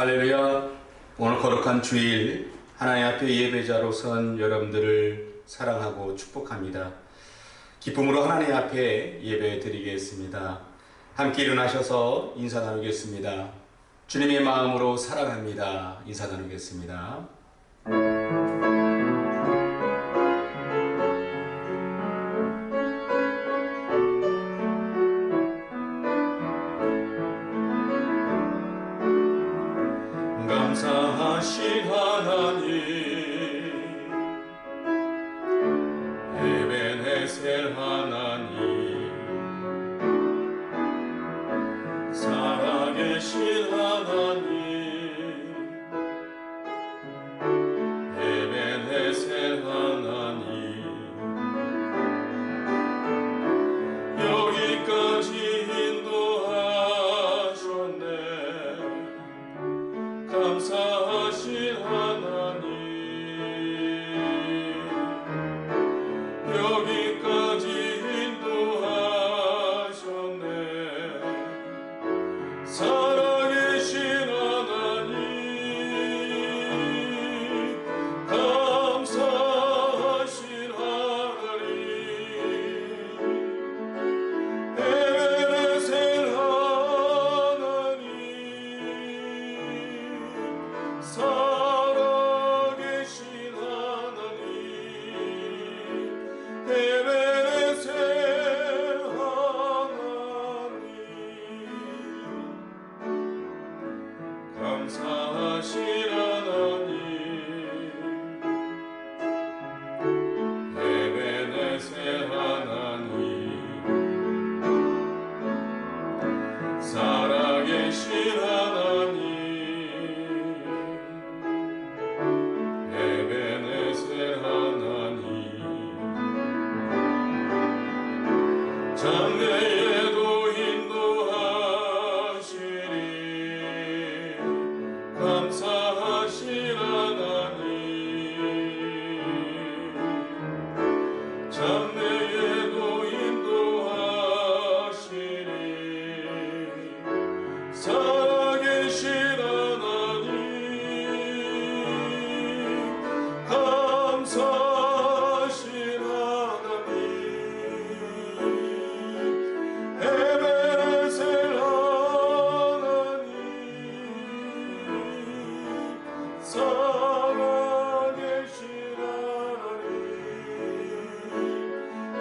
할렐루야. 오늘 거룩한 주일 하나님 앞에 예배자로 선 여러분들을 사랑하고 축복합니다. 기쁨으로 하나님 앞에 예배 드리겠습니다. 함께 일어나셔서 인사 나누겠습니다. 주님의 마음으로 사랑합니다. 인사 나누겠습니다. 감사하신 하나님, 에베네셀 하나님, 살아계신 하나님, 에베네셀 하나님, 여기까지 인도하셨네. 감사하신 하나님, 여기까지 인도하셨네. 살아계신 하나님, 감사하신 하나님, 에베네셀 하나님, 살아계신 하나님, 에베네셀 하나님, 감사하신 하나님, 에베네셀 하나님, 살아계신 하나님, 에베네셀 하나님, 장래에도 인도하시리. 감사하신 하나님, 장래에도 인도하시리. 살아계신 하나님, 감사하신 하나님, 에베네셀 하나님, 살아계신 하나님,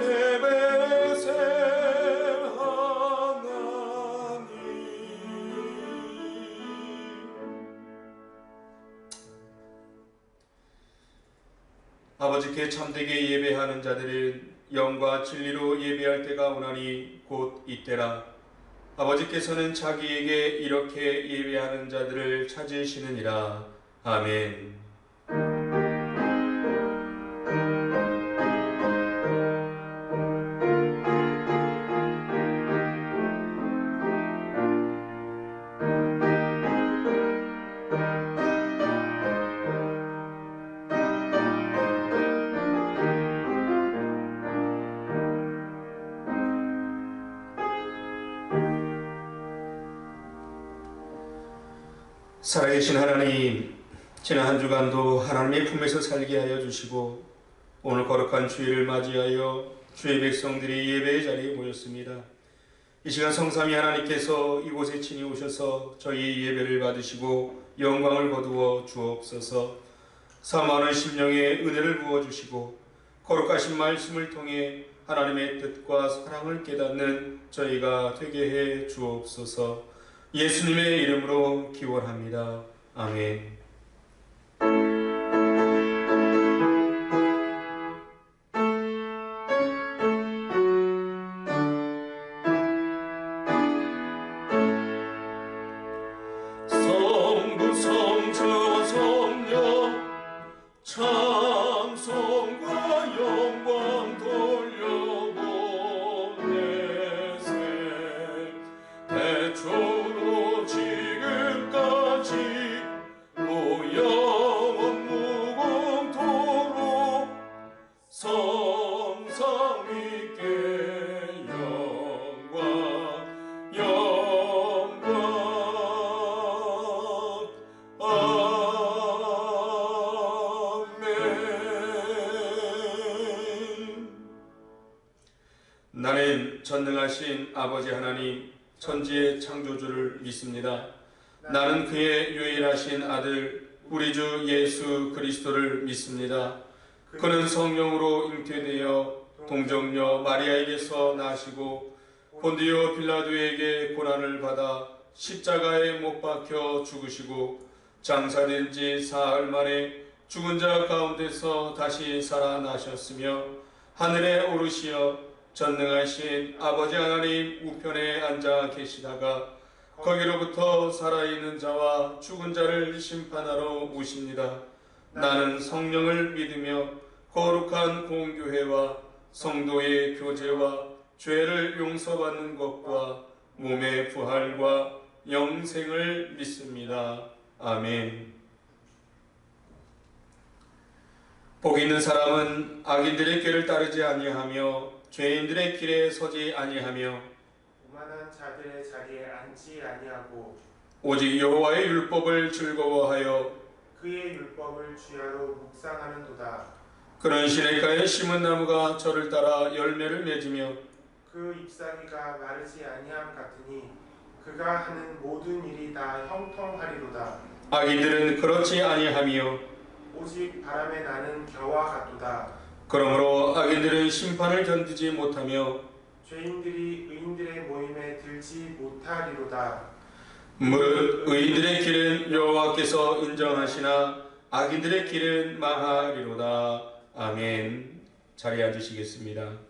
에베네셀 하나님. 아버지께 참되게 예배하는 자들은 영과 진리로 예배할 때가 오나니 곧 이때라. 아버지께서는 자기에게 이렇게 예배하는 자들을 찾으시느니라. 아멘. 살아계신 하나님, 지난 한 주간도 하나님의 품에서 살게 하여 주시고 오늘 거룩한 주일을 맞이하여 주의 백성들이 예배의 자리에 모였습니다. 이 시간 성삼위 하나님께서 이곳에 친히 오셔서 저희의 예배를 받으시고 영광을 거두어 주옵소서. 사모하는 심령에 은혜를 부어주시고 거룩하신 말씀을 통해 하나님의 뜻과 사랑을 깨닫는 저희가 되게 해 주옵소서. 예수님의 이름으로 기원합니다. 아멘. 성부 성자 성령 찬송과 영광 돌려보내세. 대초로 지금까지 전능하신 아버지 하나님, 천지의 창조주를 믿습니다. 나는 그의 유일하신 아들 우리 주 예수 그리스도를 믿습니다. 그는 성령으로 잉태되어 동정녀 마리아에게서 나시고 본디오 빌라도에게 고난을 받아 십자가에 못 박혀 죽으시고 장사된 지 사흘 만에 죽은 자 가운데서 다시 살아나셨으며 하늘에 오르시어 전능하신 아버지 하나님 우편에 앉아 계시다가 거기로부터 살아있는 자와 죽은 자를 심판하러 오십니다. 나는 성령을 믿으며 거룩한 공교회와 성도의 교제와 죄를 용서받는 것과 몸의 부활과 영생을 믿습니다. 아멘. 복 있는 사람은 악인들의 길을 따르지 아니하며 죄인들의 길에 서지 아니하며 오만한 자들의 자리에 앉지 아니하고 오직 여호와의 율법을 즐거워하여 그의 율법을 주야로 묵상하는도다. 그런 시냇가에 심은 나무가 저를 따라 열매를 맺으며 그 잎사귀가 마르지 아니함 같으니 그가 하는 모든 일이 다 형통하리로다. 악인들은 그렇지 아니하며 오직 바람에 나는 겨와 같도다. 그러므로 악인들은 심판을 견디지 못하며 죄인들이 의인들의 모임에 들지 못하리로다. 무릇 의인들의 길은 여호와께서 인정하시나 악인들의 길은 망하리로다. 아멘. 자리에 앉으시겠습니다.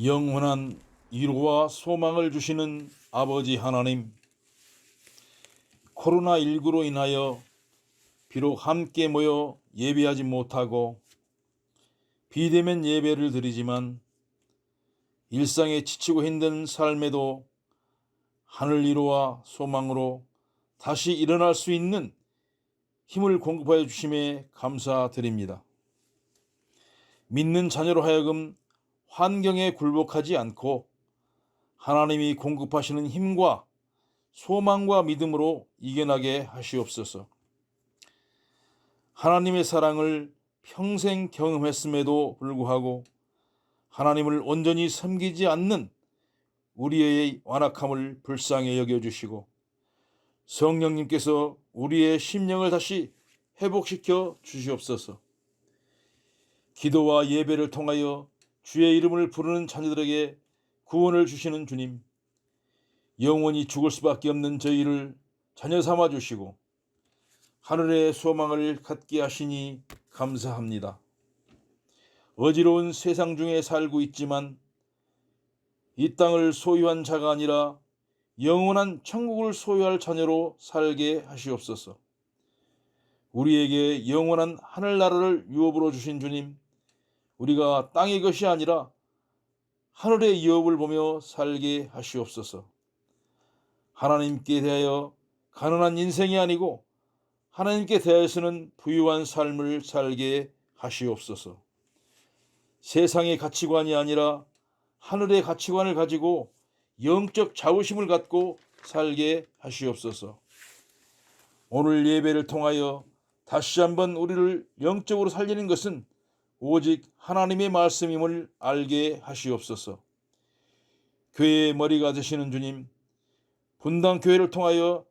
영원한 위로와 소망을 주시는 아버지 하나님, 코로나19로 인하여 비록 함께 모여 예배하지 못하고 비대면 예배를 드리지만 일상에 지치고 힘든 삶에도 하늘 위로와 소망으로 다시 일어날 수 있는 힘을 공급하여 주심에 감사드립니다. 믿는 자녀로 하여금 환경에 굴복하지 않고 하나님이 공급하시는 힘과 소망과 믿음으로 이겨나게 하시옵소서. 하나님의 사랑을 평생 경험했음에도 불구하고 하나님을 온전히 섬기지 않는 우리의 완악함을 불쌍히 여겨주시고 성령님께서 우리의 심령을 다시 회복시켜 주시옵소서. 기도와 예배를 통하여 주의 이름을 부르는 자녀들에게 구원을 주시는 주님, 영원히 죽을 수밖에 없는 저희를 자녀 삼아 주시고 하늘의 소망을 갖게 하시니 감사합니다. 어지러운 세상 중에 살고 있지만 이 땅을 소유한 자가 아니라 영원한 천국을 소유할 자녀로 살게 하시옵소서. 우리에게 영원한 하늘나라를 유업으로 주신 주님, 우리가 땅의 것이 아니라 하늘의 유업을 보며 살게 하시옵소서. 하나님께 대하여 가난한 인생이 아니고 하나님께 대하여서는 부유한 삶을 살게 하시옵소서. 세상의 가치관이 아니라 하늘의 가치관을 가지고 영적 자부심을 갖고 살게 하시옵소서. 오늘 예배를 통하여 다시 한번 우리를 영적으로 살리는 것은 오직 하나님의 말씀임을 알게 하시옵소서. 교회의 머리가 되시는 주님, 분당교회를 통하여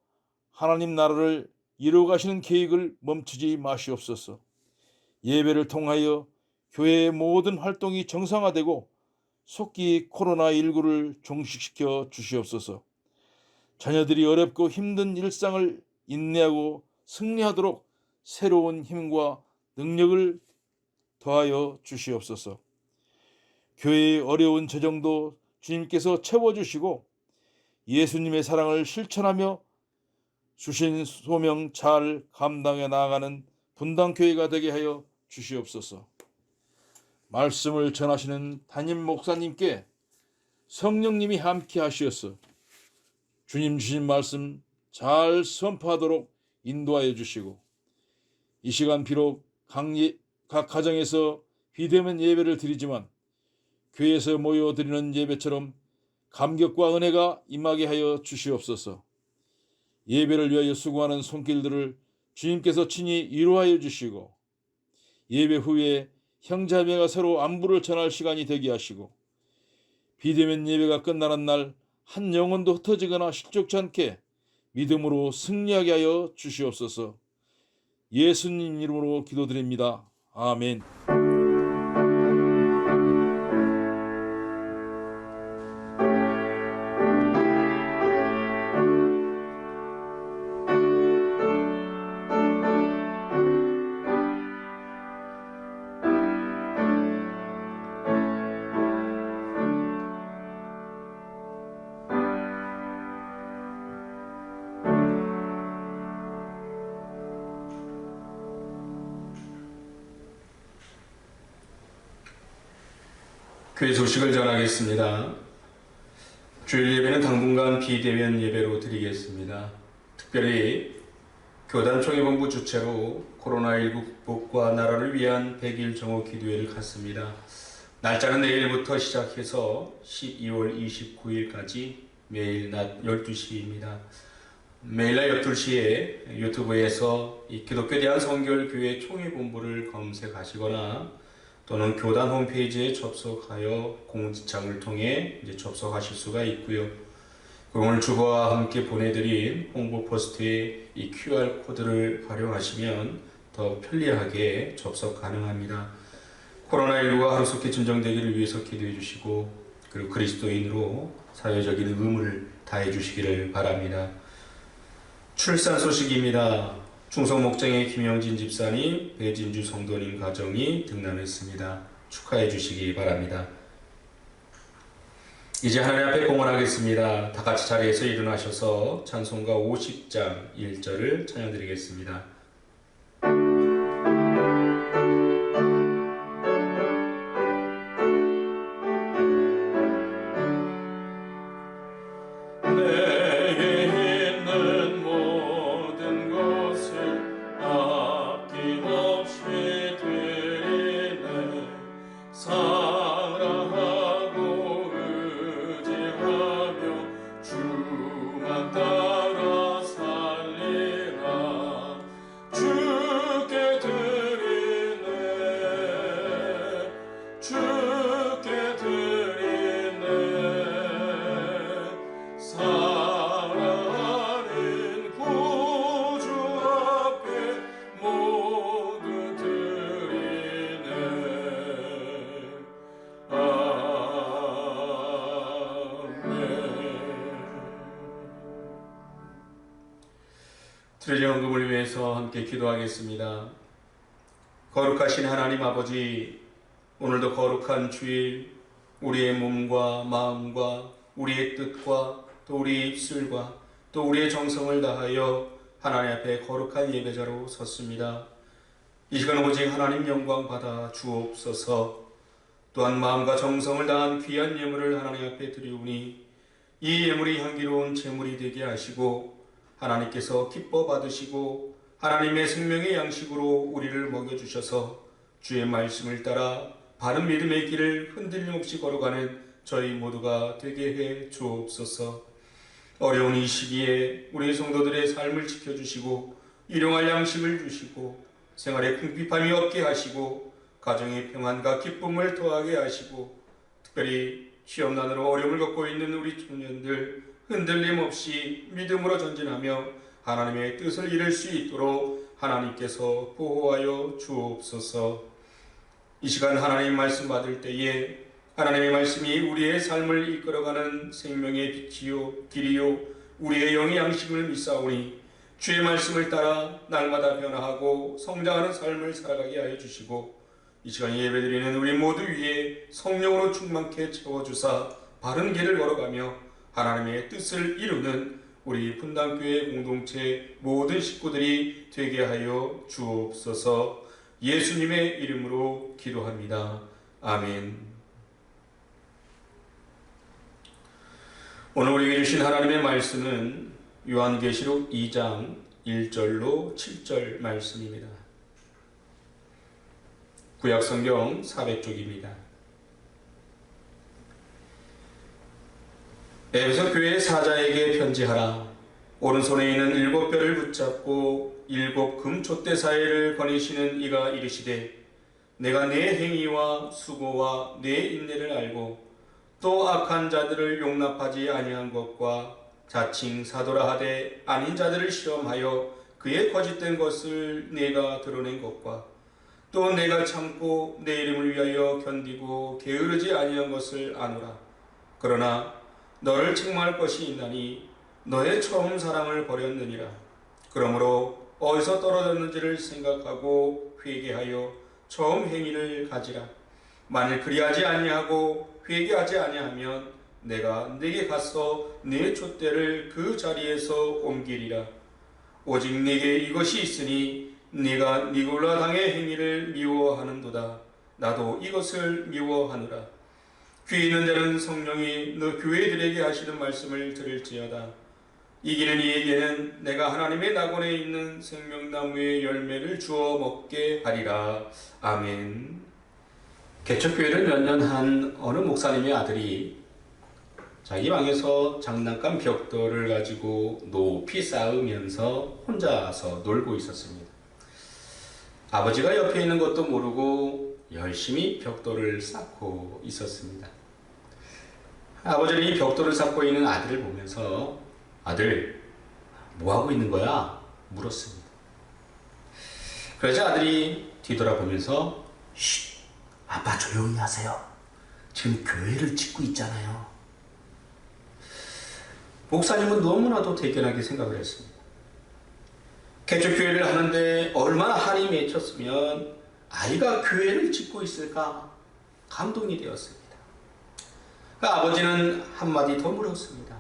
하나님 나라를 이루어가시는 계획을 멈추지 마시옵소서. 예배를 통하여 교회의 모든 활동이 정상화되고 속기 코로나19를 종식시켜 주시옵소서. 자녀들이 어렵고 힘든 일상을 인내하고 승리하도록 새로운 힘과 능력을 더하여 주시옵소서. 교회의 어려운 재정도 주님께서 채워주시고 예수님의 사랑을 실천하며 주신 소명 잘 감당해 나아가는 분당교회가 되게 하여 주시옵소서. 말씀을 전하시는 담임 목사님께 성령님이 함께 하시어서 주님 주신 말씀 잘 선포하도록 인도하여 주시고 이 시간 비록 각 가정에서 비대면 예배를 드리지만 교회에서 모여 드리는 예배처럼 감격과 은혜가 임하게 하여 주시옵소서. 예배를 위하여 수고하는 손길들을 주님께서 친히 위로하여 주시고 예배 후에 형제자매가 서로 안부를 전할 시간이 되게 하시고 비대면 예배가 끝나는 날 한 영혼도 흩어지거나 실족치 않게 믿음으로 승리하게 하여 주시옵소서. 예수님 이름으로 기도드립니다. 아멘. 교회 소식을 전하겠습니다. 주일 예배는 당분간 비대면 예배로 드리겠습니다. 특별히 교단총회본부 주최로 코로나19 극복과 나라를 위한 100일 정오 기도회를 갖습니다. 날짜는 내일부터 시작해서 12월 29일까지 매일 낮 12시입니다. 매일 낮 12시에 유튜브에서 이 기독교 대한성결교회 총회본부를 검색하시거나 또는 교단 홈페이지에 접속하여 공지창을 통해 접속하실 수가 있고요. 오늘 주보와 함께 보내드린 홍보 포스트의 이 QR 코드를 활용하시면 더 편리하게 접속 가능합니다. 코로나19가 하루속히 진정되기를 위해서 기도해 주시고 그리고 그리스도인으로 사회적인 의무를 다해 주시기를 바랍니다. 출산 소식입니다. 충성목장의 김영진 집사님, 배진주 성도님 가정이 등남했습니다. 축하해 주시기 바랍니다. 이제 하나님 앞에 공헌하겠습니다. 다 같이 자리에서 일어나셔서 찬송가 50장 1절을 찬양드리겠습니다. 드려진 헌금을 위해서 함께 기도하겠습니다. 거룩하신 하나님 아버지, 오늘도 거룩한 주일, 우리의 몸과 마음과 우리의 뜻과 또 우리의 입술과 또 우리의 정성을 다하여 하나님 앞에 거룩한 예배자로 섰습니다. 이 시간 오직 하나님 영광 받아 주옵소서. 또한 마음과 정성을 다한 귀한 예물을 하나님 앞에 드리오니 이 예물이 향기로운 제물이 되게 하시고 하나님께서 기뻐 받으시고 하나님의 생명의 양식으로 우리를 먹여주셔서 주의 말씀을 따라 바른 믿음의 길을 흔들림 없이 걸어가는 저희 모두가 되게 해 주옵소서. 어려운 이 시기에 우리 성도들의 삶을 지켜주시고 일용할 양식을 주시고 생활에 궁핍함이 없게 하시고 가정의 평안과 기쁨을 더하게 하시고 특별히 시험난으로 어려움을 겪고 있는 우리 청년들 흔들림 없이 믿음으로 전진하며 하나님의 뜻을 이룰 수 있도록 하나님께서 보호하여 주옵소서. 이 시간 하나님 말씀 받을 때에 하나님의 말씀이 우리의 삶을 이끌어가는 생명의 빛이요 길이요 우리의 영의 양식을 믿사오니 주의 말씀을 따라 날마다 변화하고 성장하는 삶을 살아가게 하여 주시고 이 시간 예배드리는 우리 모두 위에 성령으로 충만케 채워주사 바른 길을 걸어가며 하나님의 뜻을 이루는 우리 분당교회 공동체 모든 식구들이 되게 하여 주옵소서. 예수님의 이름으로 기도합니다. 아멘. 오늘 우리에게 주신 하나님의 말씀은 요한계시록 2장 1절로 7절 말씀입니다. 구약성경 400쪽입니다. 에베소 교회 사자에게 편지하라. 오른손에 있는 7뼈를 붙잡고 7 금촛대 사이를 거니시는 이가 이르시되 내가 내 행위와 수고와 내 인내를 알고 또 악한 자들을 용납하지 아니한 것과 자칭 사도라 하되 아닌 자들을 시험하여 그의 거짓된 것을 내가 드러낸 것과 또 내가 참고 내 이름을 위하여 견디고 게으르지 아니한 것을 아노라. 그러나 너를 책망할 것이 있나니 너의 처음 사랑을 버렸느니라. 그러므로 어디서 떨어졌는지를 생각하고 회개하여 처음 행위를 가지라. 만일 그리하지 아니하고 회개하지 아니하면 내가 네게 가서 네 촛대를 그 자리에서 옮기리라. 오직 네게 이것이 있으니 네가 니골라 당의 행위를 미워하는도다. 나도 이것을 미워하노라. 귀 있는 자는 성령이 너 교회들에게 하시는 말씀을 들을지어다. 이기는 이에게는 내가 하나님의 낙원에 있는 생명나무의 열매를 주어 먹게 하리라. 아멘. 개척교회를 몇 년 한 어느 목사님의 아들이 자기 방에서 장난감 벽돌을 가지고 높이 쌓으면서 혼자서 놀고 있었습니다. 아버지가 옆에 있는 것도 모르고 열심히 벽돌을 쌓고 있었습니다. 아버지는 이 벽돌을 쌓고 있는 아들을 보면서 아들, 뭐하고 있는 거야? 물었습니다. 그러자 아들이 뒤돌아보면서 쉿, 아빠 조용히 하세요. 지금 교회를 짓고 있잖아요. 목사님은 너무나도 대견하게 생각을 했습니다. 개척교회를 하는데 얼마나 한이 맺혔으면 아이가 교회를 짓고 있을까 감동이 되었습니다. 아버지는 한마디 더 물었습니다.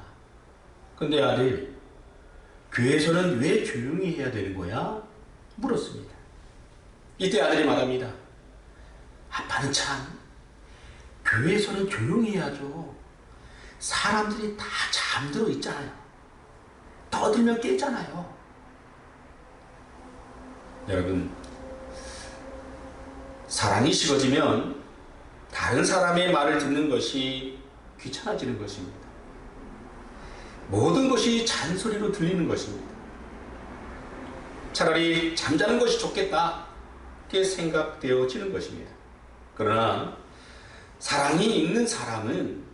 근데 아들, 교회에서는 왜 조용히 해야 되는 거야? 물었습니다. 이때 아들이 말합니다. 아빠는 참 교회에서는 조용히 해야죠. 사람들이 다 잠들어 있잖아요. 떠들면 깨잖아요. 여러분, 사랑이 식어지면 다른 사람의 말을 듣는 것이 귀찮아지는 것입니다. 모든 것이 잔소리로 들리는 것입니다. 차라리 잠자는 것이 좋겠다 이렇게 생각되어지는 것입니다. 그러나 사랑이 있는 사람은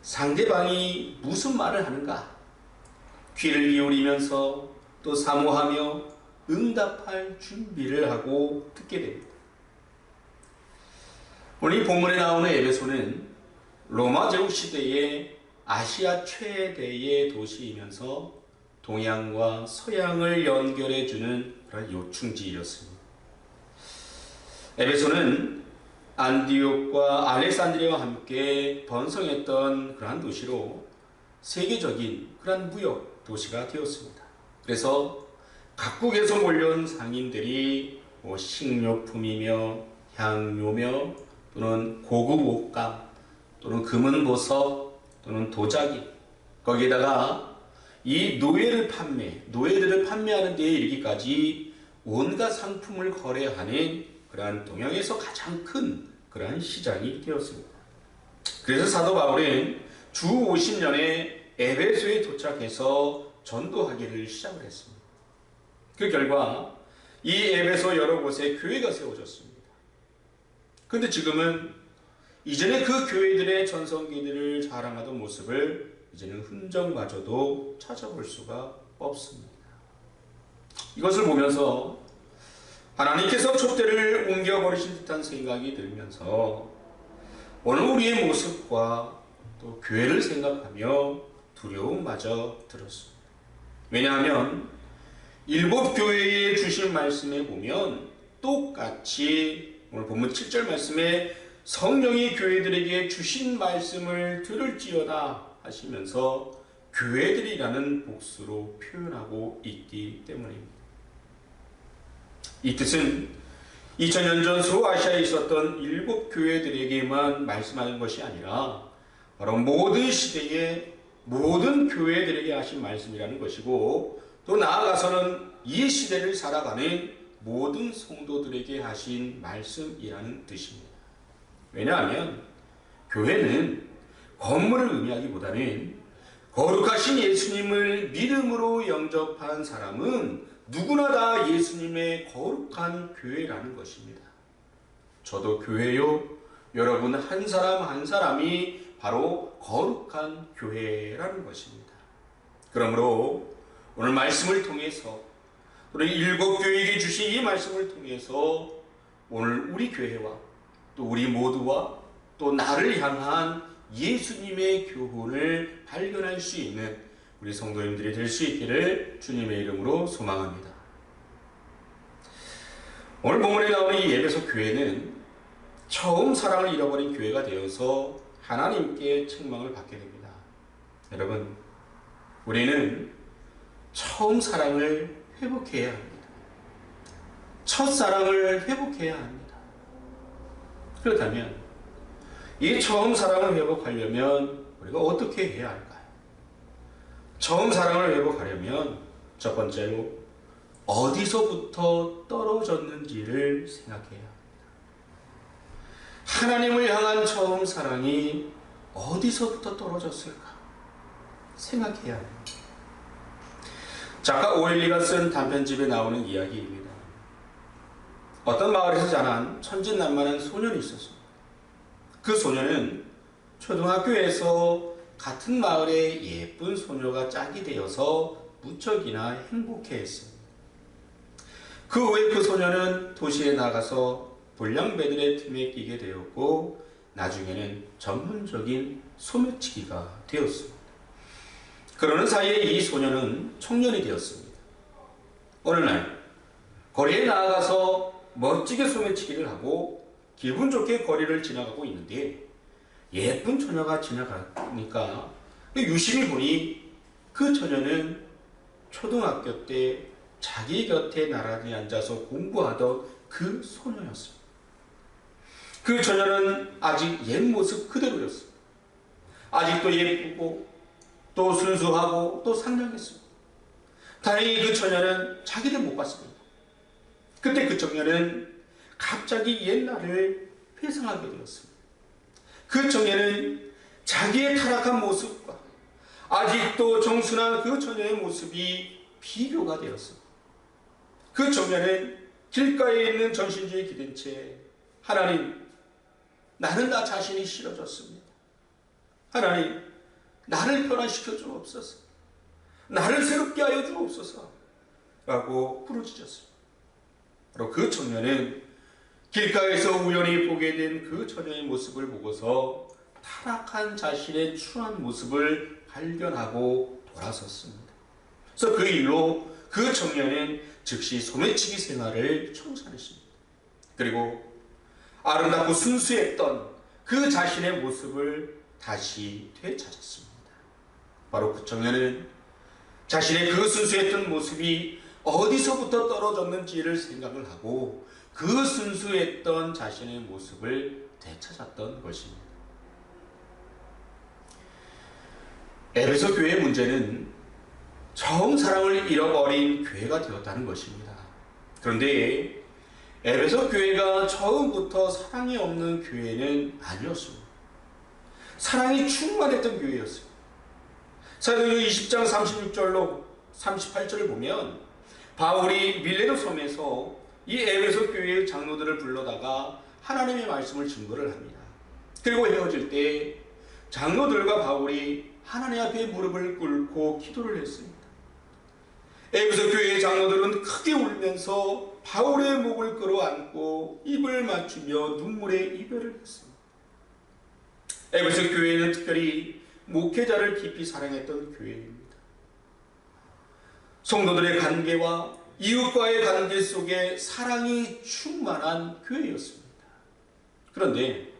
상대방이 무슨 말을 하는가 귀를 기울이면서 또 사모하며 응답할 준비를 하고 듣게 됩니다. 오늘 이 본문에 나오는 에베소는 로마 제국 시대의 아시아 최대의 도시이면서 동양과 서양을 연결해주는 그런 요충지였습니다. 에베소는 안디옥과 알렉산드리아와 함께 번성했던 그러한 도시로 세계적인 그러한 무역 도시가 되었습니다. 그래서 각국에서 몰려온 상인들이 식료품이며 향료며 또는 고급 옷감 또는 금은 보석 또는 도자기 거기에다가 이 노예들을 판매하는 데에 이르기까지 온갖 상품을 거래하는 그러한 동양에서 가장 큰 그러한 시장이 되었습니다. 그래서 사도 바울은 주 50년에 에베소에 도착해서 전도하기를 시작을 했습니다. 그 결과 이 에베소 여러 곳에 교회가 세워졌습니다. 그런데 지금은 이전에 그 교회들의 전성기들을 자랑하던 모습을 이제는 흔적마저도 찾아볼 수가 없습니다. 이것을 보면서 하나님께서 촛대를 옮겨버리신 듯한 생각이 들면서 오늘 우리의 모습과 또 교회를 생각하며 두려움마저 들었습니다. 왜냐하면 일곱 교회에 주신 말씀에 보면 똑같이 오늘 본문 7절 말씀에 성령이 교회들에게 주신 말씀을 들을지어다 하시면서 교회들이라는 복수로 표현하고 있기 때문입니다. 이 뜻은 2000년 전 소아시아에 있었던 일곱 교회들에게만 말씀하는 것이 아니라 바로 모든 시대의 모든 교회들에게 하신 말씀이라는 것이고 또 나아가서는 이 시대를 살아가는 모든 성도들에게 하신 말씀이라는 뜻입니다. 왜냐하면 교회는 건물을 의미하기보다는 거룩하신 예수님을 믿음으로 영접한 사람은 누구나 다 예수님의 거룩한 교회라는 것입니다. 저도 교회요. 여러분 한 사람 한 사람이 바로 거룩한 교회라는 것입니다. 그러므로 오늘 말씀을 통해서 우리 일곱 교회에게 주신 이 말씀을 통해서 오늘 우리 교회와 또 우리 모두와 또 나를 향한 예수님의 교훈을 발견할 수 있는 우리 성도님들이 될 수 있기를 주님의 이름으로 소망합니다. 오늘 본문에 나오는 이 에베소 교회는 처음 사랑을 잃어버린 교회가 되어서 하나님께 책망을 받게 됩니다. 여러분, 우리는 처음 사랑을 회복해야 합니다. 첫사랑을 회복해야 합니다. 그렇다면 이 처음 사랑을 회복하려면 우리가 어떻게 해야 할까요? 처음 사랑을 회복하려면 첫 번째로 어디서부터 떨어졌는지를 생각해야 합니다. 하나님을 향한 처음 사랑이 어디서부터 떨어졌을까 생각해야 합니다. 작가 오엘리가 쓴 단편집에 나오는 이야기입니다. 어떤 마을에서 자란 천진난만한 소년이 있었습니다. 그 소년은 초등학교에서 같은 마을의 예쁜 소녀가 짝이 되어서 무척이나 행복해했습니다. 그 후에 그 소년은 도시에 나가서 불량배들의 틈에 끼게 되었고 나중에는 전문적인 소매치기가 되었습니다. 그러는 사이에 이 소년은 청년이 되었습니다. 어느 날 거리에 나아가서 멋지게 소매치기를 하고 기분 좋게 거리를 지나가고 있는데 예쁜 처녀가 지나가니까 유심히 보니 그 처녀는 초등학교 때 자기 곁에 나란히 앉아서 공부하던 그 소녀였습니다. 그 처녀는 아직 옛 모습 그대로였습니다. 아직도 예쁘고 또 순수하고 또 상냥했습니다. 다행히 그 처녀는 자기를 못 봤습니다. 그때 그 청년은 갑자기 옛날을 회상하게 되었습니다. 그 청년은 자기의 타락한 모습과 아직도 정순한 그 처녀의 모습이 비교가 되었습니다. 그 청년은 길가에 있는 전신주에 기댄 채 하나님, 나는 나 자신이 싫어졌습니다. 하나님, 나를 변화시켜 주옵소서. 나를 새롭게 하여 주옵소서. 라고 부르짖었습니다. 바로 그 청년은 길가에서 우연히 보게 된 그 처녀의 모습을 보고서 타락한 자신의 추한 모습을 발견하고 돌아섰습니다. 그래서 그 일로 그 청년은 즉시 소매치기 생활을 청산했습니다. 그리고 아름답고 순수했던 그 자신의 모습을 다시 되찾았습니다. 바로 그 청년은 자신의 그 순수했던 모습이 어디서부터 떨어졌는지를 생각을 하고 그 순수했던 자신의 모습을 되찾았던 것입니다. 에베소 교회의 문제는 처음 사랑을 잃어버린 교회가 되었다는 것입니다. 그런데 에베소 교회가 처음부터 사랑이 없는 교회는 아니었습니다. 사랑이 충만했던 교회였습니다. 사도행전 20장 36절로 38절을 보면 바울이 밀레도 섬에서 이 에베소 교회의 장로들을 불러다가 하나님의 말씀을 증거를 합니다. 그리고 헤어질 때 장로들과 바울이 하나님 앞에 무릎을 꿇고 기도를 했습니다. 에베소 교회의 장로들은 크게 울면서 바울의 목을 끌어안고 입을 맞추며 눈물의 이별을 했습니다. 에베소 교회는 특별히 목회자를 깊이 사랑했던 교회입니다. 성도들의 관계와 이웃과의 관계 속에 사랑이 충만한 교회였습니다. 그런데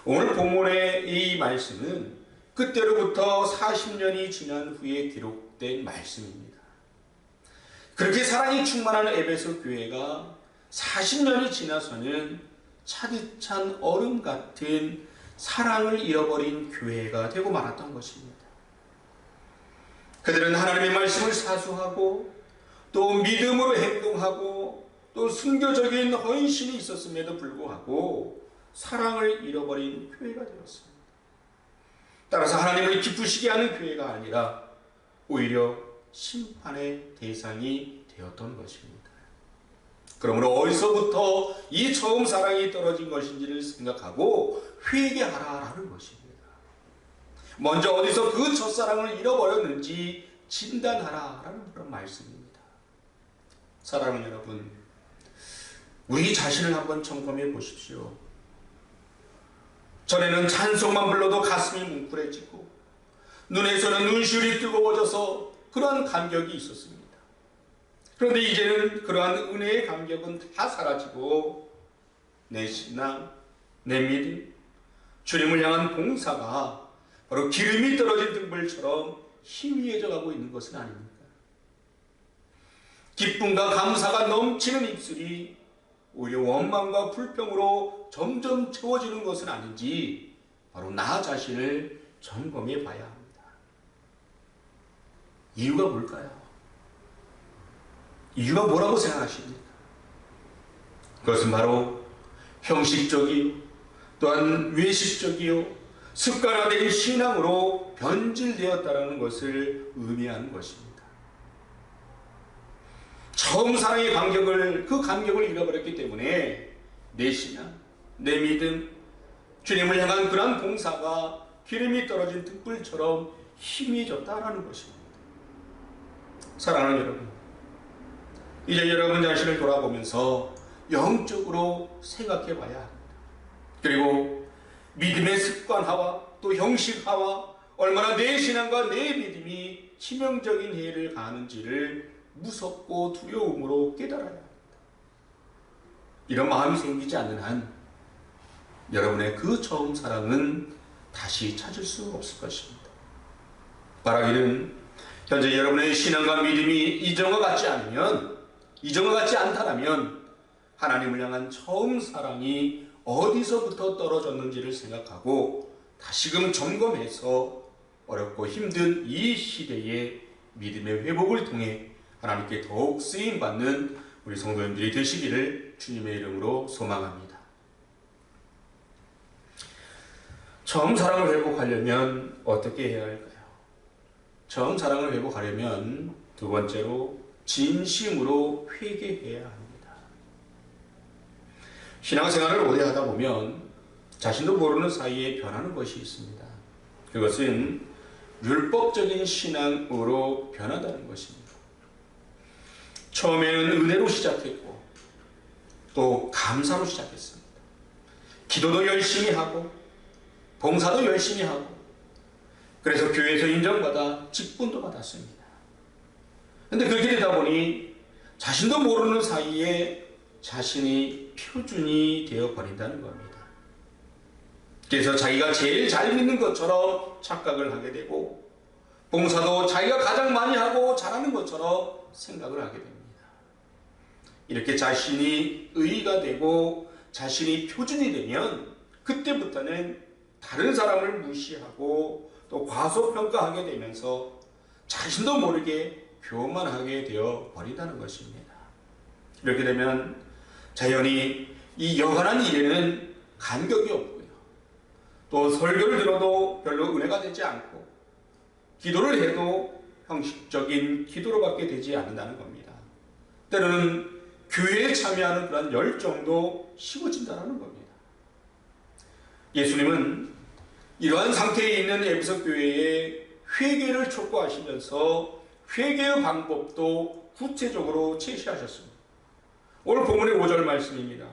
오늘 본문의 이 말씀은 그때로부터 40년이 지난 후에 기록된 말씀입니다. 그렇게 사랑이 충만한 에베소 교회가 40년이 지나서는 차디찬 얼음 같은 사랑을 잃어버린 교회가 되고 말았던 것입니다. 그들은 하나님의 말씀을 사수하고 또 믿음으로 행동하고 또 순교적인 헌신이 있었음에도 불구하고 사랑을 잃어버린 교회가 되었습니다. 따라서 하나님을 기쁘시게 하는 교회가 아니라 오히려 심판의 대상이 되었던 것입니다. 그러므로 어디서부터 이 처음 사랑이 떨어진 것인지를 생각하고 회개하라라는 것입니다. 먼저 어디서 그 첫사랑을 잃어버렸는지 진단하라라는 그런 말씀입니다. 사랑하는 여러분, 우리 자신을 한번 점검해 보십시오. 전에는 찬송만 불러도 가슴이 뭉클해지고 눈에서는 눈시울이 뜨거워져서 그러한 감격이 있었습니다. 그런데 이제는 그러한 은혜의 감격은 다 사라지고 내 신앙, 내 믿음, 주님을 향한 봉사가 바로 기름이 떨어진 등불처럼 희미해져 가고 있는 것은 아닙니까? 기쁨과 감사가 넘치는 입술이 오히려 원망과 불평으로 점점 채워지는 것은 아닌지 바로 나 자신을 점검해 봐야 합니다. 이유가 뭘까요? 이유가 뭐라고 생각하십니까? 그것은 바로 형식적이요, 또한 외식적이요, 습관화된 신앙으로 변질되었다는 것을 의미하는 것입니다. 처음 사랑의 그 감격을 잃어버렸기 때문에 내 신앙, 내 믿음, 주님을 향한 그러한 봉사가 기름이 떨어진 등불처럼 희미해졌다는 것입니다. 사랑하는 여러분, 이제 여러분 자신을 돌아보면서 영적으로 생각해 봐야 합니다. 그리고 믿음의 습관화와 또 형식화와 얼마나 내 신앙과 내 믿음이 치명적인 해를 가하는지를 무섭고 두려움으로 깨달아야 합니다. 이런 마음이 생기지 않는 한 여러분의 그 처음 사랑은 다시 찾을 수 없을 것입니다. 바라기는 현재 여러분의 신앙과 믿음이 이전과 같지 않다면 하나님을 향한 처음 사랑이 어디서부터 떨어졌는지를 생각하고 다시금 점검해서 어렵고 힘든 이 시대의 믿음의 회복을 통해 하나님께 더욱 쓰임받는 우리 성도님들이 되시기를 주님의 이름으로 소망합니다. 처음 사랑을 회복하려면 어떻게 해야 할까요? 처음 사랑을 회복하려면 두 번째로 진심으로 회개해야 합니다. 신앙생활을 오래 하다 보면 자신도 모르는 사이에 변하는 것이 있습니다. 그것은 율법적인 신앙으로 변한다는 것입니다. 처음에는 은혜로 시작했고 또 감사로 시작했습니다. 기도도 열심히 하고 봉사도 열심히 하고 그래서 교회에서 인정받아 직분도 받았습니다. 근데 그렇게 되다 보니 자신도 모르는 사이에 자신이 표준이 되어 버린다는 겁니다. 그래서 자기가 제일 잘 믿는 것처럼 착각을 하게 되고, 봉사도 자기가 가장 많이 하고 잘하는 것처럼 생각을 하게 됩니다. 이렇게 자신이 의의가 되고 자신이 표준이 되면 그때부터는 다른 사람을 무시하고 또 과소평가하게 되면서 자신도 모르게 교만하게 되어 버린다는 것입니다. 이렇게 되면 자연히 이 여간한 일에는 간격이 없고요, 또 설교를 들어도 별로 은혜가 되지 않고, 기도를 해도 형식적인 기도로밖에 되지 않는다는 겁니다. 때로는 교회에 참여하는 그런 열정도 식어진다는 겁니다. 예수님은 이러한 상태에 있는 에베소 교회에 회개를 촉구하시면서 회개의 방법도 구체적으로 제시하셨습니다. 오늘 본문의 5절 말씀입니다.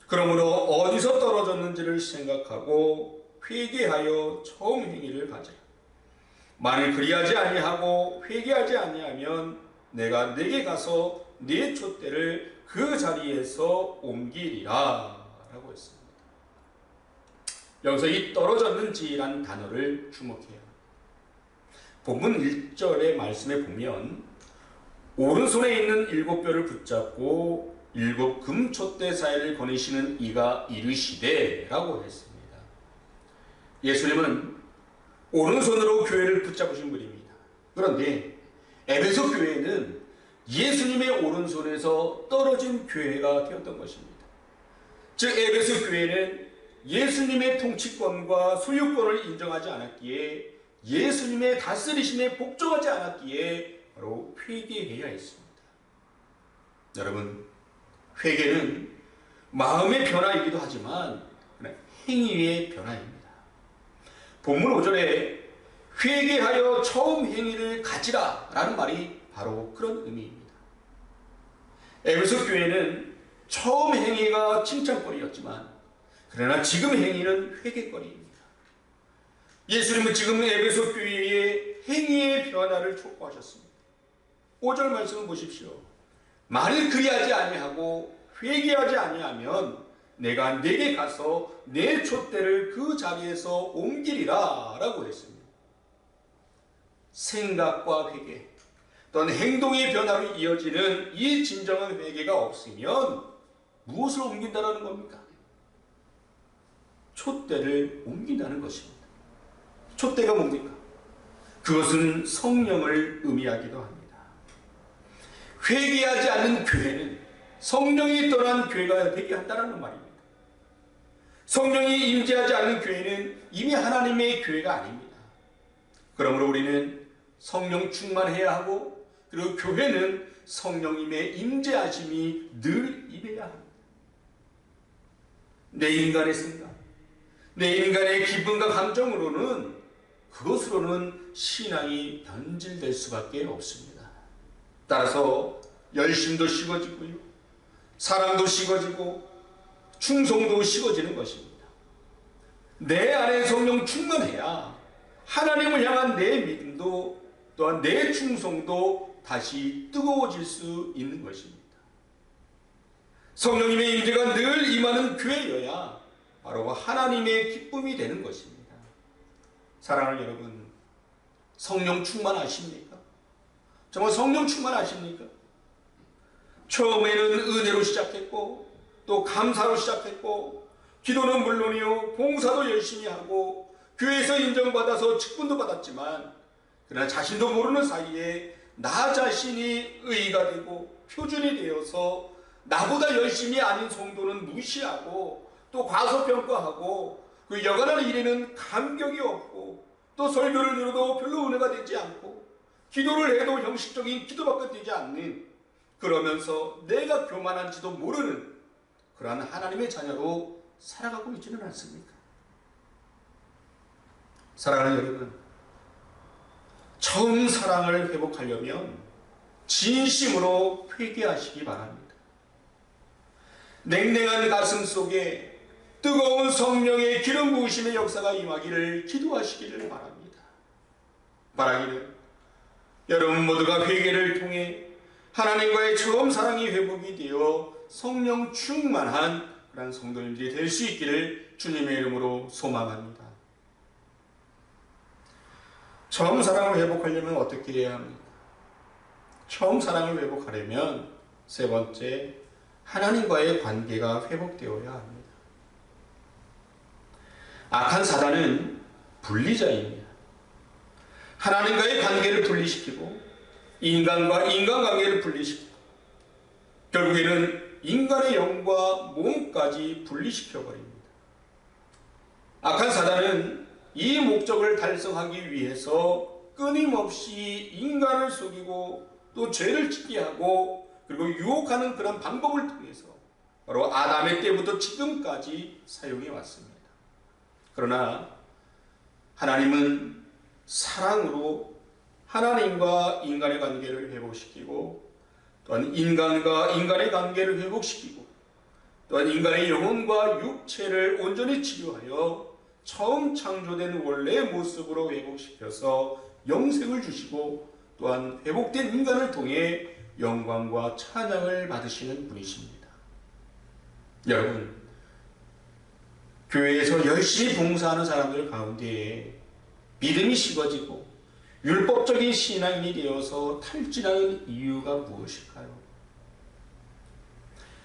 그러므로 어디서 떨어졌는지를 생각하고 회개하여 처음 행위를 가지라. 만일 그리하지 아니하고 회개하지 아니하면 내가 네게 가서 네 촛대를 그 자리에서 옮기리라 라고 했습니다. 여기서 이 떨어졌는지란 단어를 주목해야 합니다. 본문 1절의 말씀에 보면 오른손에 있는 7뼈를 붙잡고 7 금촛대 사이를 거니시는 이가 이르시되 라고 했습니다. 예수님은 오른손으로 교회를 붙잡으신 분입니다. 그런데 에베소 교회는 예수님의 오른손에서 떨어진 교회가 되었던 것입니다. 즉 에베소 교회는 예수님의 통치권과 소유권을 인정하지 않았기에, 예수님의 다스리심에 복종하지 않았기에 바로 회개해야 했습니다. 여러분, 회개는 마음의 변화이기도 하지만 행위의 변화입니다. 본문 5절에 회개하여 처음 행위를 가지라 라는 말이 바로 그런 의미입니다. 에베소 교회는 처음 행위가 칭찬거리였지만, 그러나 지금 행위는 회개거리입니다. 예수님은 지금 에베소 교회의 행위의 변화를 촉구하셨습니다. 5절 말씀을 보십시오. 만일 그리하지 아니하고 회개하지 아니하면 내가 네게 가서 내 촛대를 그 자리에서 옮기리라 라고 했습니다. 생각과 회개 또는 행동의 변화로 이어지는 이 진정한 회개가 없으면 무엇을 옮긴다는 겁니까? 촛대를 옮긴다는 것입니다. 촛대가 뭡니까? 그것은 성령을 의미하기도 합니다. 회개하지 않는 교회는 성령이 떠난 교회가 되게 한다는 말입니다. 성령이 임재하지 않는 교회는 이미 하나님의 교회가 아닙니다. 그러므로 우리는 성령 충만해야 하고, 그리고 교회는 성령님의 임재하심이 늘 임해야 합니다. 내 인간의 생각, 내 인간의 기분과 감정으로는, 그것으로는 신앙이 변질될 수밖에 없습니다. 따라서 열심도 식어지고요, 사랑도 식어지고 충성도 식어지는 것입니다. 내 안에 성령 충만해야 하나님을 향한 내 믿음도 또한 내 충성도 다시 뜨거워질 수 있는 것입니다. 성령님의 임재가 늘 임하는 교회여야 바로 하나님의 기쁨이 되는 것입니다. 사랑하는 여러분, 성령 충만하십니까? 정말 성령 충만하십니까? 처음에는 은혜로 시작했고, 또 감사로 시작했고, 기도는 물론이요 봉사도 열심히 하고 교회에서 인정받아서 직분도 받았지만, 그러나 자신도 모르는 사이에 나 자신이 의의가 되고 표준이 되어서 나보다 열심히 아닌 성도는 무시하고 또 과소평가하고, 그 여간한 일에는 감격이 없고, 또 설교를 들어도 별로 은혜가 되지 않고, 기도를 해도 형식적인 기도밖에 되지 않는, 그러면서 내가 교만한지도 모르는 그러한 하나님의 자녀로 살아가고 있지는 않습니까? 사랑하는 여러분, 처음 사랑을 회복하려면 진심으로 회개하시기 바랍니다. 냉랭한 가슴 속에 뜨거운 성령의 기름 부으심의 역사가 임하기를 기도하시기를 바랍니다. 바라기는 여러분 모두가 회개를 통해 하나님과의 처음 사랑이 회복이 되어 성령 충만한 그런 성도님들이 될 수 있기를 주님의 이름으로 소망합니다. 처음 사랑을 회복하려면 어떻게 해야 합니까? 처음 사랑을 회복하려면 세 번째, 하나님과의 관계가 회복되어야 합니다. 악한 사단은 분리자입니다. 하나님과의 관계를 분리시키고 인간과 인간관계를 분리시키고 결국에는 인간의 영과 몸까지 분리시켜버립니다. 악한 사단은 이 목적을 달성하기 위해서 끊임없이 인간을 속이고 또 죄를 짓게 하고 그리고 유혹하는 그런 방법을 통해서 바로 아담의 때부터 지금까지 사용해 왔습니다. 그러나 하나님은 사랑으로 하나님과 인간의 관계를 회복시키고 또한 인간과 인간의 관계를 회복시키고 또한 인간의 영혼과 육체를 온전히 치유하여 처음 창조된 원래의 모습으로 회복시켜서 영생을 주시고 또한 회복된 인간을 통해 영광과 찬양을 받으시는 분이십니다. 여러분, 교회에서 열심히 봉사하는 사람들 가운데 믿음이 식어지고 율법적인 신앙인이 되어서 탈진하는 이유가 무엇일까요?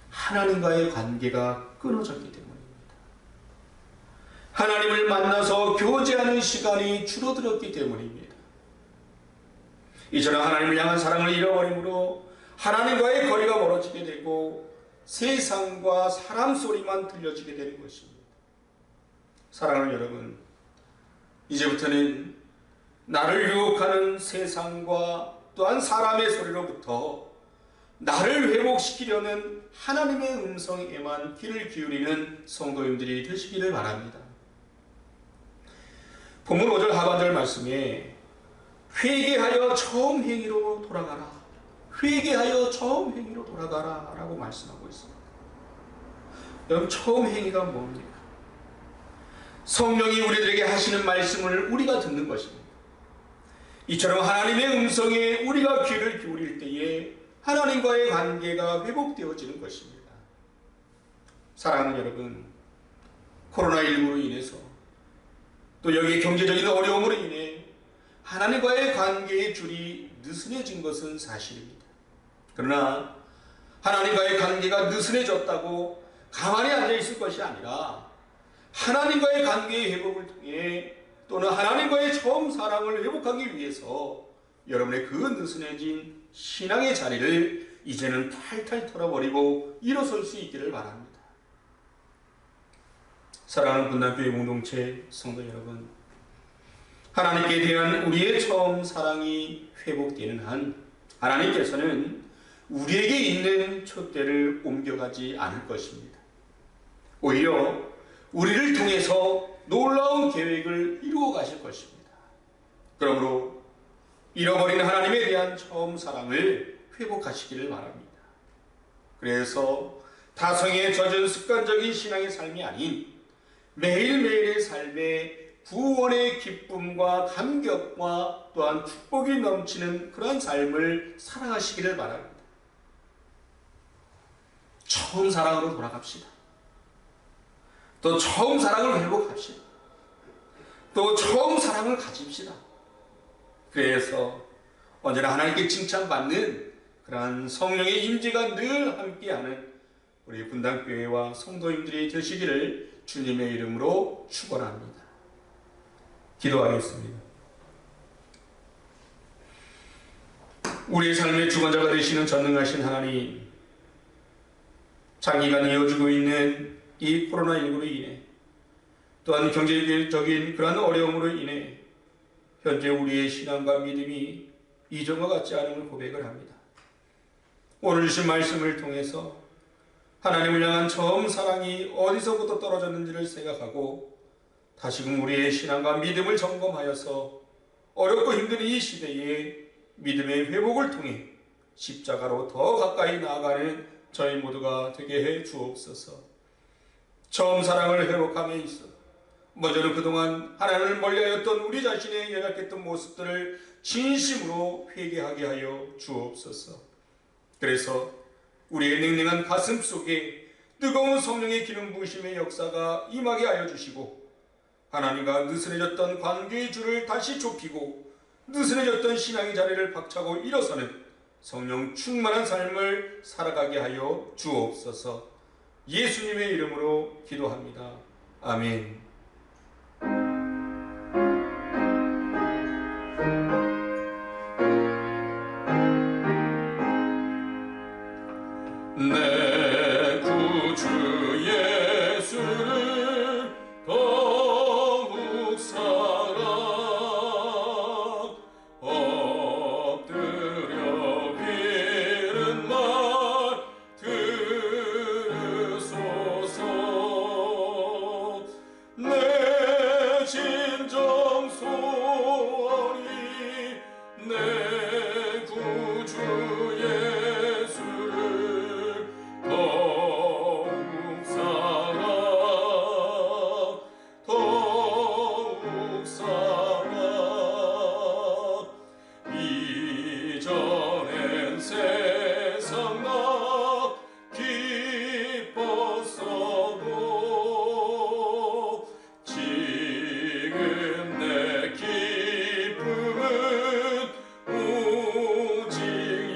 하나님과의 관계가 끊어졌기 때문입니다. 하나님을 만나서 교제하는 시간이 줄어들었기 때문입니다. 이처럼 하나님을 향한 사랑을 잃어버림으로 하나님과의 거리가 멀어지게 되고 세상과 사람 소리만 들려지게 되는 것입니다. 사랑하는 여러분, 이제부터는 나를 유혹하는 세상과 또한 사람의 소리로부터 나를 회복시키려는 하나님의 음성에만 귀를 기울이는 성도님들이 되시기를 바랍니다. 본문 5절 하반절 말씀에 회개하여 처음 행위로 돌아가라, 회개하여 처음 행위로 돌아가라 라고 말씀하고 있습니다. 여러분, 처음 행위가 뭡니까? 성령이 우리들에게 하시는 말씀을 우리가 듣는 것입니다. 이처럼 하나님의 음성에 우리가 귀를 기울일 때에 하나님과의 관계가 회복되어지는 것입니다. 사랑하는 여러분, 코로나19로 인해서 또 여기에 경제적인 어려움으로 인해 하나님과의 관계의 줄이 느슨해진 것은 사실입니다. 그러나 하나님과의 관계가 느슨해졌다고 가만히 앉아있을 것이 아니라 하나님과의 관계의 회복을 통해 또는 하나님과의 처음 사랑을 회복하기 위해서 여러분의 그 느슨해진 신앙의 자리를 이제는 탈탈 털어버리고 일어설 수 있기를 바랍니다. 사랑하는 분단교회 공동체 성도 여러분, 하나님께 대한 우리의 처음 사랑이 회복되는 한 하나님께서는 우리에게 있는 촛대를 옮겨가지 않을 것입니다. 오히려 우리를 통해서 놀라운 계획을 이루어 가실 것입니다. 그러므로 잃어버린 하나님에 대한 처음 사랑을 회복하시기를 바랍니다. 그래서 다성에 젖은 습관적인 신앙의 삶이 아닌 매일매일의 삶에 구원의 기쁨과 감격과 또한 축복이 넘치는 그런 삶을 살아가시기를 바랍니다. 처음 사랑으로 돌아갑시다. 또 처음 사랑을 회복합시다. 또 처음 사랑을 가집시다. 그래서 언제나 하나님께 칭찬받는 그러한 성령의 임재가 늘 함께하는 우리 분당교회와 성도님들이 되시기를 주님의 이름으로 축원합니다. 기도하겠습니다. 우리의 삶의 주관자가 되시는 전능하신 하나님, 장기간 이어지고 있는 이 코로나19로 인해 또한 경제적인 그러한 어려움으로 인해 현재 우리의 신앙과 믿음이 이전과 같지 않음을 고백을 합니다. 오늘 주신 말씀을 통해서 하나님을 향한 처음 사랑이 어디서부터 떨어졌는지를 생각하고 다시금 우리의 신앙과 믿음을 점검하여서 어렵고 힘든 이 시대에 믿음의 회복을 통해 십자가로 더 가까이 나아가는 저희 모두가 되게 해 주옵소서. 처음 사랑을 회복함에 있어 먼저는 그동안 하나님을 멀리하였던 우리 자신의 연약했던 모습들을 진심으로 회개하게 하여 주옵소서. 그래서 우리의 냉랭한 가슴 속에 뜨거운 성령의 기름 부으심의 역사가 임하게 하여 주시고, 하나님과 느슨해졌던 관계의 줄을 다시 좁히고 느슨해졌던 신앙의 자리를 박차고 일어서는 성령 충만한 삶을 살아가게 하여 주옵소서. 예수님의 이름으로 기도합니다. 아멘. 내 구주 예수를 더욱 사랑 엎드려 비는 말 들으소서. 내 진정 소원이 내 구주 예수를 더욱 사랑 더욱 사랑. 이전엔 세상 나 기뻤어도 지금 내 기쁨은 오직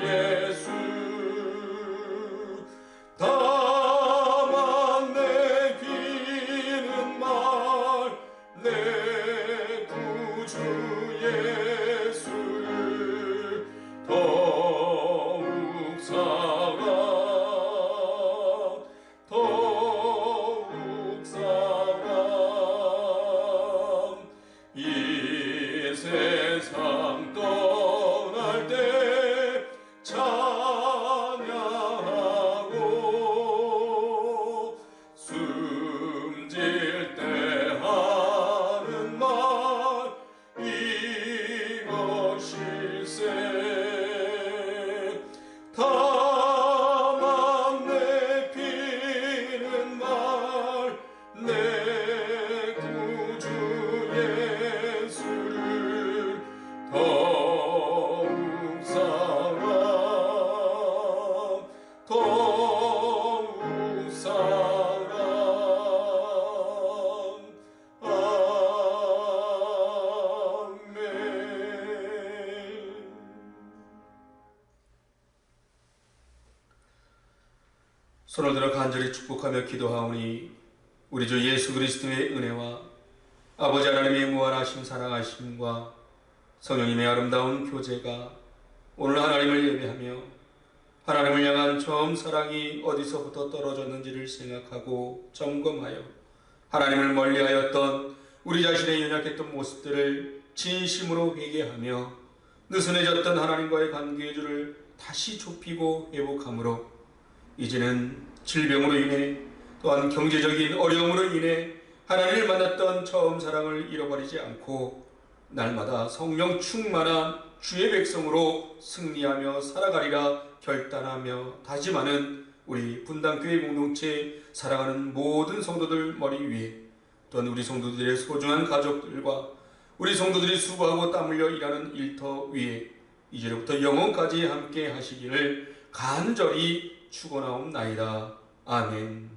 예수. 다만 내 비는 말 내 구주 예수를 더욱 사랑 더욱 사랑. 이 세상 떠날 때 찬양하고 숨질 때 하는 말 이것일세. 다만 내 비는 말 내 구주 예수를 더욱 사랑 더욱 사랑. 아멘. 손을 들어 간절히 축복하며 기도하오니 우리 주 예수 그리스도의 은혜와 아버지 하나님의 무한하신 사랑하심과 성령님의 아름다운 교제가 오늘 하나님을 예배하며 하나님을 향한 처음 사랑이 어디서부터 떨어졌는지를 생각하고 점검하여 하나님을 멀리하였던 우리 자신의 연약했던 모습들을 진심으로 회개하며 느슨해졌던 하나님과의 관계의 줄을 다시 좁히고 회복함으로 이제는 질병으로 인해 또한 경제적인 어려움으로 인해 하나님을 만났던 처음 사랑을 잃어버리지 않고 날마다 성령 충만한 주의 백성으로 승리하며 살아가리라 결단하며 다짐하는 우리 분당교회 공동체 사랑하는 모든 성도들 머리 위에, 또한 우리 성도들의 소중한 가족들과 우리 성도들이 수고하고 땀 흘려 일하는 일터 위에 이제로부터 영원까지 함께 하시기를 간절히 축원하옵나이다. 아멘.